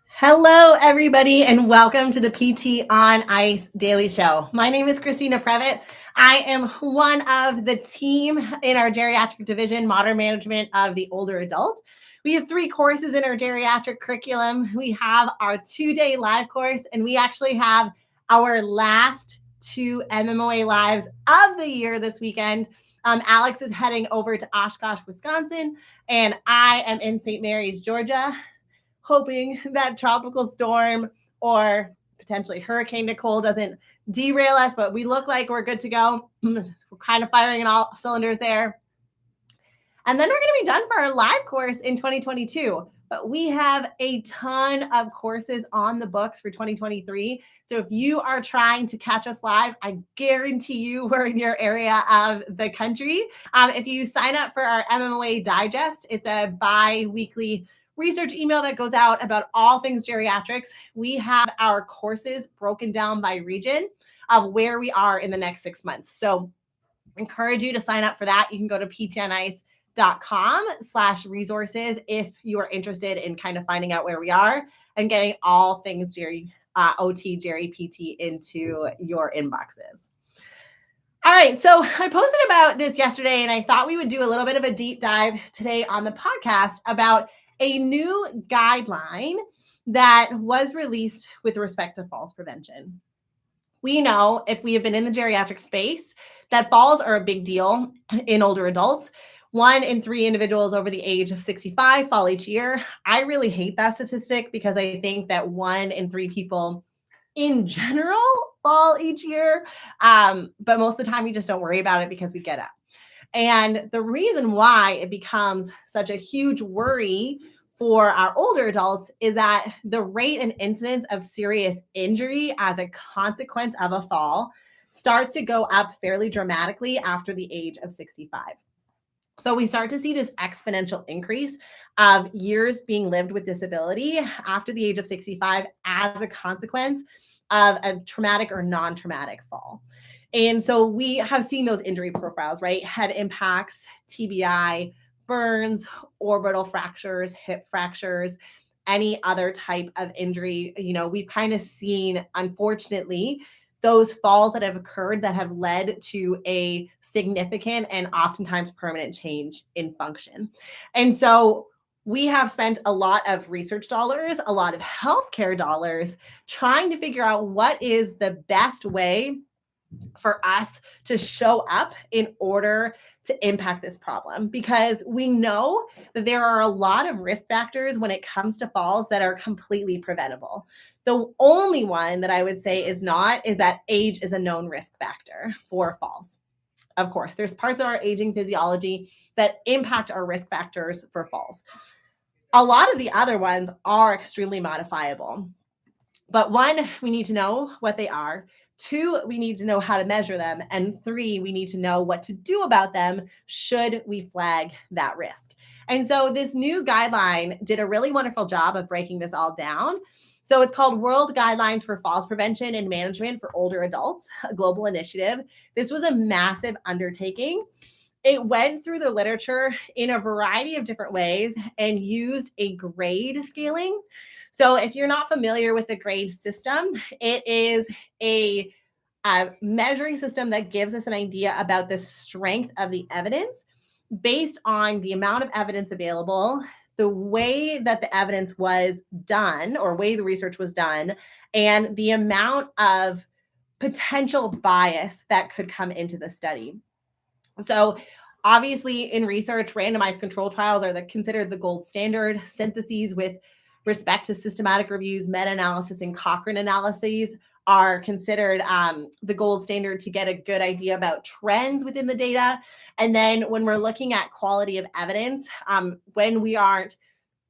Hello, everybody, and welcome to the PT on Ice Daily Show. My name is Christina Previtt. I am one of the team in our geriatric division, Modern Management of the Older Adult. We have 3 courses in our geriatric curriculum. We have our 2-day live course, and we actually have our last 2 MMOA lives of the year this weekend. Alex is heading over to Oshkosh, Wisconsin, and I am in St. Mary's, Georgia, hoping that tropical storm or potentially Hurricane Nicole doesn't derail us, but we look like we're good to go. We're kind of firing in all cylinders there. And then we're going to be done for our live course in 2022. But we have a ton of courses on the books for 2023. So if you are trying to catch us live, I guarantee you we're in your area of the country. If you sign up for our MMOA Digest, it's a bi-weekly research email that goes out about all things geriatrics. We have our courses broken down by region of where we are in the next 6 months. So I encourage you to sign up for that. You can go to ptonice.com/resources if you are interested in kind of finding out where we are and getting all things OT, Geri PT into your inboxes. All right, so I posted about this yesterday, and I thought we would do a little bit of a deep dive today on the podcast about a new guideline that was released with respect to falls prevention. We know, if we have been in the geriatric space, that falls are a big deal in older adults. 1 in 3 individuals over the age of 65 fall each year. I really hate that statistic because I think that 1 in 3 people in general fall each year. But most of the time we just don't worry about it because we get up. And the reason why it becomes such a huge worry for our older adults is that the rate and incidence of serious injury as a consequence of a fall starts to go up fairly dramatically after the age of 65. So we start to see this exponential increase of years being lived with disability after the age of 65 as a consequence of a traumatic or non-traumatic fall. And so we have seen those injury profiles, right? Head impacts, TBI, burns, orbital fractures, hip fractures, any other type of injury. We've kind of seen, unfortunately, those falls that have occurred that have led to a significant and oftentimes permanent change in function. And so we have spent a lot of research dollars, a lot of healthcare dollars trying to figure out what is the best way for us to show up in order to impact this problem, because we know that there are a lot of risk factors when it comes to falls that are completely preventable. The only one that I would say is not is that age is a known risk factor for falls. Of course, there's parts of our aging physiology that impact our risk factors for falls. A lot of the other ones are extremely modifiable. But 1, we need to know what they are. 2, we need to know how to measure them. And 3, we need to know what to do about them should we flag that risk. And so this new guideline did a really wonderful job of breaking this all down. So it's called World Guidelines for Falls Prevention and Management for Older Adults, a global initiative. This was a massive undertaking. It went through the literature in a variety of different ways and used a grade scaling. So if you're not familiar with the grade system, it is a measuring system that gives us an idea about the strength of the evidence based on the amount of evidence available, the way that the evidence was done or way the research was done, and the amount of potential bias that could come into the study. So obviously in research, randomized control trials are considered the gold standard. Syntheses with respect to systematic reviews, meta-analysis, and Cochrane analyses are considered the gold standard to get a good idea about trends within the data. And then when we're looking at quality of evidence, when we aren't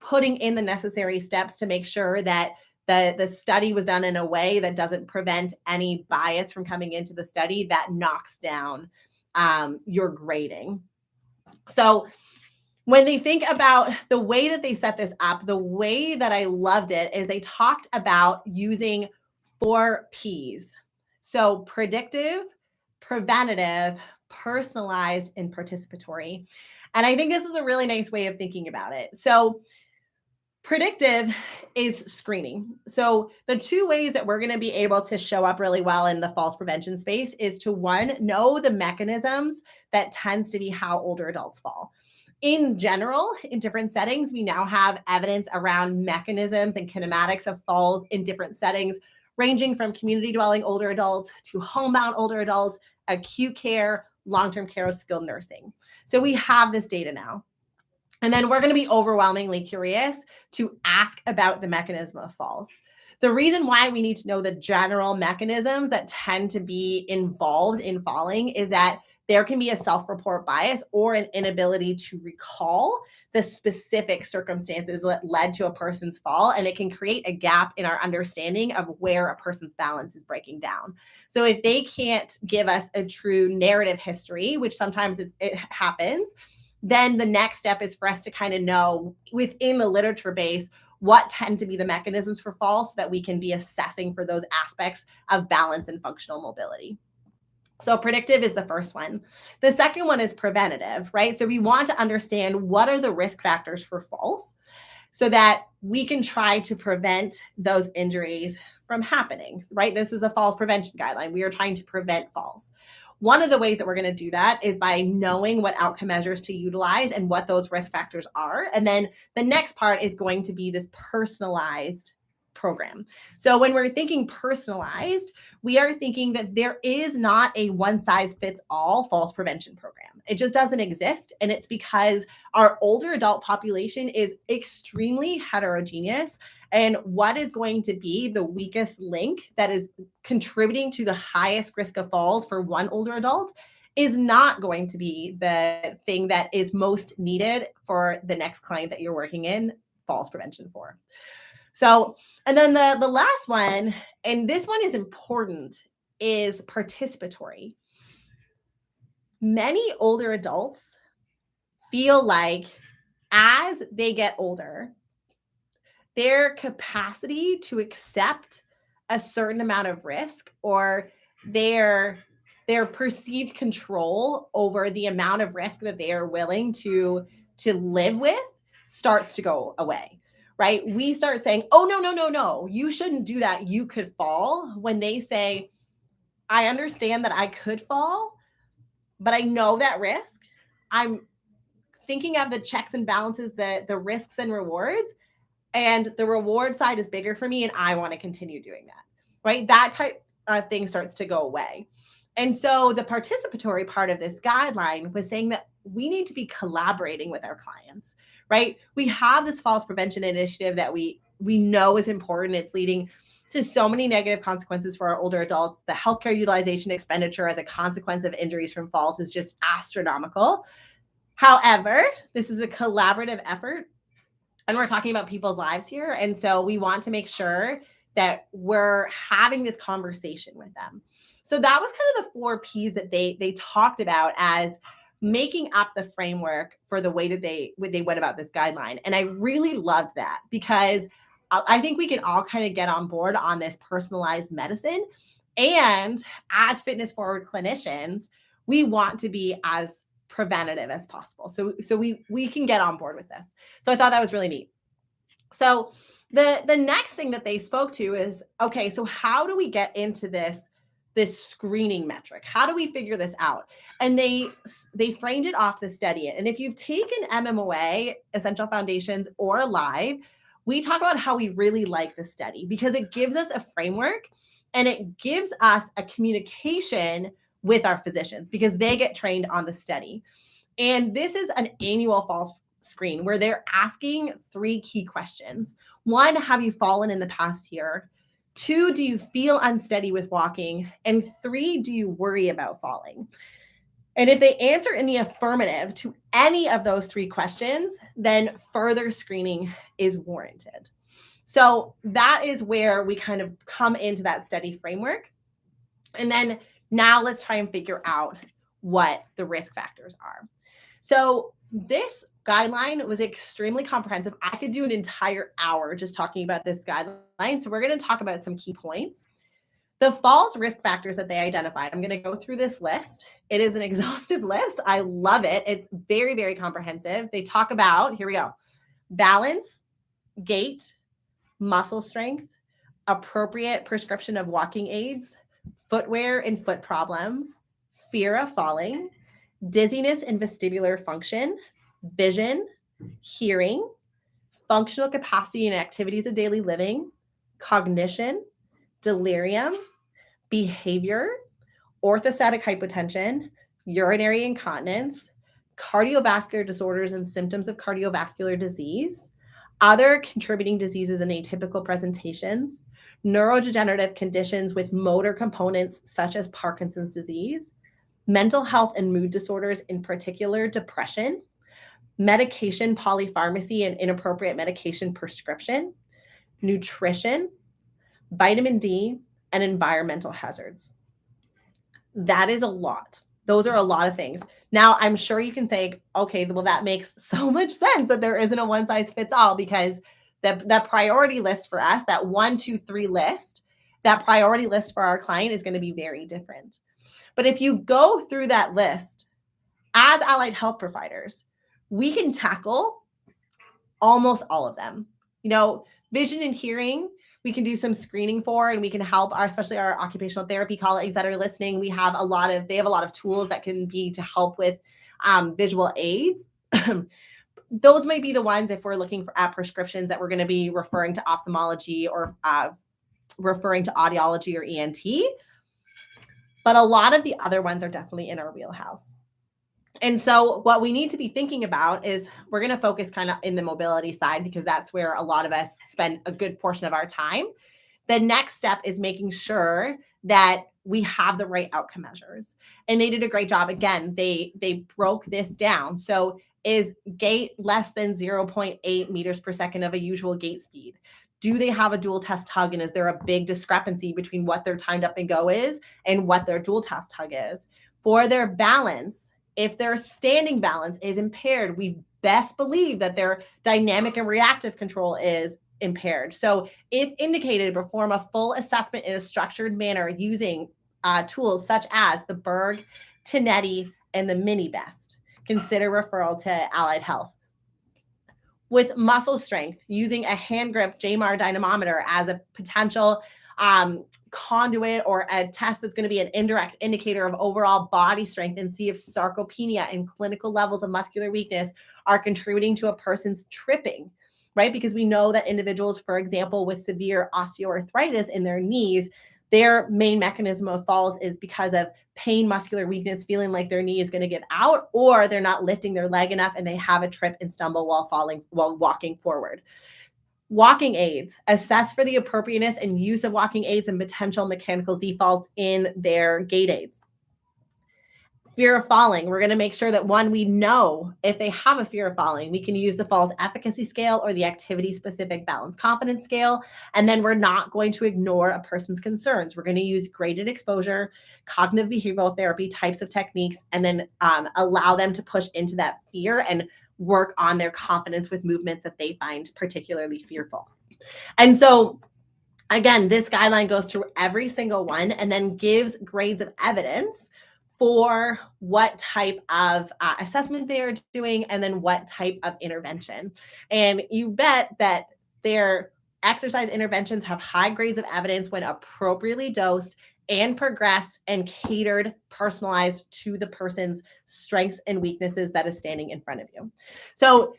putting in the necessary steps to make sure that the study was done in a way that doesn't prevent any bias from coming into the study, that knocks down your grading. So when they think about the way that they set this up, the way that I loved it is they talked about using 4 Ps. So predictive, preventative, personalized, and participatory. And I think this is a really nice way of thinking about it. So Predictive is screening. So the two ways that we're going to be able to show up really well in the falls prevention space is to, one, know the mechanisms that tends to be how older adults fall. In general, in different settings, we now have evidence around mechanisms and kinematics of falls in different settings, ranging from community dwelling older adults to homebound older adults, acute care, long-term care, skilled nursing. So we have this data now. And then we're going to be overwhelmingly curious to ask about the mechanism of falls. The reason why we need to know the general mechanisms that tend to be involved in falling is that there can be a self-report bias or an inability to recall the specific circumstances that led to a person's fall, and it can create a gap in our understanding of where a person's balance is breaking down. So if they can't give us a true narrative history, which sometimes it happens, then the next step is for us to kind of know within the literature base what tend to be the mechanisms for falls so that we can be assessing for those aspects of balance and functional mobility. So predictive is the first one. The second one is preventative, right? So we want to understand what are the risk factors for falls so that we can try to prevent those injuries from happening, right? This is a falls prevention guideline. We are trying to prevent falls. One of the ways that we're going to do that is by knowing what outcome measures to utilize and what those risk factors are. And then the next part is going to be this personalized program. So when we're thinking personalized, we are thinking that there is not a one size fits all falls prevention program. It just doesn't exist. And it's because our older adult population is extremely heterogeneous. And what is going to be the weakest link that is contributing to the highest risk of falls for one older adult is not going to be the thing that is most needed for the next client that you're working in falls prevention for. So, and then the last one, and this one is important, is participatory. Many older adults feel like as they get older, their capacity to accept a certain amount of risk or their perceived control over the amount of risk that they are willing to live with starts to go away. Right? We start saying, oh, no, you shouldn't do that. You could fall. When they say, I understand that I could fall, but I know that risk. I'm thinking of the checks and balances, the risks and rewards, and the reward side is bigger for me, and I want to continue doing that. Right? That type of thing starts to go away. And so the participatory part of this guideline was saying that we need to be collaborating with our clients. Right? We have this falls prevention initiative that we know is important. It's leading to so many negative consequences for our older adults. The healthcare utilization expenditure as a consequence of injuries from falls is just astronomical. However, this is a collaborative effort, and we're talking about people's lives here. And so we want to make sure that we're having this conversation with them. So that was kind of the 4 P's that they talked about as making up the framework for the way that they went about this guideline. And I really loved that because I think we can all kind of get on board on this personalized medicine. And as fitness forward clinicians, we want to be as preventative as possible. So we can get on board with this. So I thought that was really neat. So the next thing that they spoke to is, okay, so how do we get into this screening metric? How do we figure this out? And they framed it off the study. And if you've taken MMOA, Essential Foundations, or Live, we talk about how we really like the study because it gives us a framework and it gives us a communication with our physicians because they get trained on the study. And this is an annual falls screen where they're asking 3 key questions. 1, have you fallen in the past year? 2, do you feel unsteady with walking? And 3, do you worry about falling? And if they answer in the affirmative to any of those 3 questions, then further screening is warranted. So that is where we kind of come into that study framework. And then now let's try and figure out what the risk factors are. So this guideline was extremely comprehensive. I could do an entire hour just talking about this guideline. So we're going to talk about some key points. The falls risk factors that they identified, I'm going to go through this list. It is an exhaustive list. I love it. It's very, very comprehensive. They talk about, here we go, balance, gait, muscle strength, appropriate prescription of walking aids, footwear and foot problems, fear of falling, dizziness and vestibular function, vision, hearing, functional capacity and activities of daily living, cognition, delirium, behavior, orthostatic hypotension, urinary incontinence, cardiovascular disorders and symptoms of cardiovascular disease, other contributing diseases and atypical presentations, neurodegenerative conditions with motor components such as Parkinson's disease, mental health and mood disorders, in particular depression, medication polypharmacy and inappropriate medication prescription, nutrition, vitamin D, and environmental hazards. That is a lot. Those are a lot of things. Now, I'm sure you can think, okay, well, that makes so much sense that there isn't a one size fits all, because that priority list for us, that 1, 2, 3 list, that priority list for our client is going to be very different. But if you go through that list as allied health providers, we can tackle almost all of them. Vision and hearing, we can do some screening for, and we can help especially our occupational therapy colleagues that are listening. They have a lot of tools that can be to help with visual aids. Those might be the ones, if we're looking at prescriptions, that we're going to be referring to ophthalmology or referring to audiology or ENT. But a lot of the other ones are definitely in our wheelhouse. And so what we need to be thinking about is we're going to focus kind of in the mobility side, because that's where a lot of us spend a good portion of our time. The next step is making sure that we have the right outcome measures. And they did a great job. Again, they broke this down. So is gait less than 0.8 meters per second of a usual gait speed? Do they have a dual test hug? And is there a big discrepancy between what their timed up and go is and what their dual test hug is? For their balance, if their standing balance is impaired, we best believe that their dynamic and reactive control is impaired. So if indicated, perform a full assessment in a structured manner using tools such as the Berg, Tinetti, and the Mini Best. Consider referral to allied health. With muscle strength, using a hand grip JMAR dynamometer as a potential conduit or a test that's going to be an indirect indicator of overall body strength, and see if sarcopenia and clinical levels of muscular weakness are contributing to a person's tripping, right? Because we know that individuals, for example, with severe osteoarthritis in their knees, their main mechanism of falls is because of pain, muscular weakness, feeling like their knee is going to give out, or they're not lifting their leg enough and they have a trip and stumble while walking forward. Walking aids, assess for the appropriateness and use of walking aids and potential mechanical defaults in their gait aids. Fear of falling, we're going to make sure that we know if they have a fear of falling, we can use the falls efficacy scale or the activity specific balance confidence scale. And then we're not going to ignore a person's concerns. We're going to use graded exposure, cognitive behavioral therapy types of techniques, and then allow them to push into that fear and work on their confidence with movements that they find particularly fearful. And so again, this guideline goes through every single one and then gives grades of evidence for what type of assessment they are doing and then what type of intervention. And you bet that their exercise interventions have high grades of evidence when appropriately dosed and progressed and catered, personalized to the person's strengths and weaknesses that is standing in front of you. So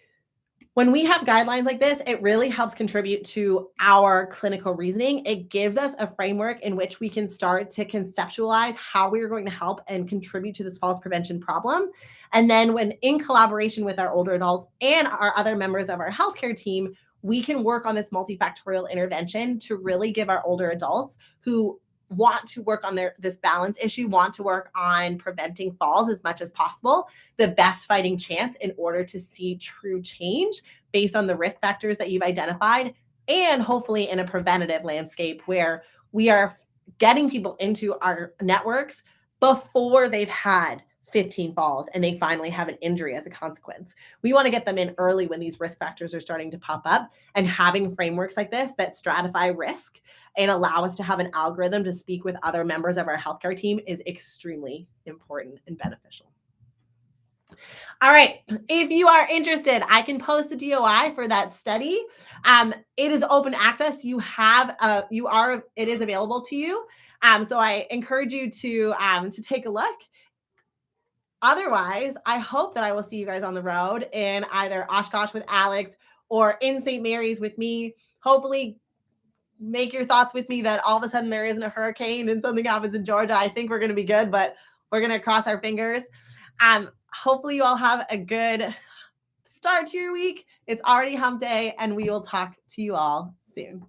when we have guidelines like this, it really helps contribute to our clinical reasoning. It gives us a framework in which we can start to conceptualize how we are going to help and contribute to this falls prevention problem. And then when in collaboration with our older adults and our other members of our healthcare team, we can work on this multifactorial intervention to really give our older adults who want to work on this balance issue, want to work on preventing falls as much as possible, the best fighting chance in order to see true change based on the risk factors that you've identified, and hopefully in a preventative landscape where we are getting people into our networks before they've had 15 falls and they finally have an injury as a consequence. We want to get them in early when these risk factors are starting to pop up, and having frameworks like this that stratify risk and allow us to have an algorithm to speak with other members of our healthcare team is extremely important and beneficial. All right. If you are interested, I can post the DOI for that study. It is open access. It is available to you. So I encourage you to take a look. Otherwise, I hope that I will see you guys on the road in either Oshkosh with Alex or in St. Mary's with me. Hopefully, make your thoughts with me that all of a sudden there isn't a hurricane and something happens in Georgia. I think we're going to be good, but we're going to cross our fingers. Hopefully, you all have a good start to your week. It's already hump day, and we will talk to you all soon.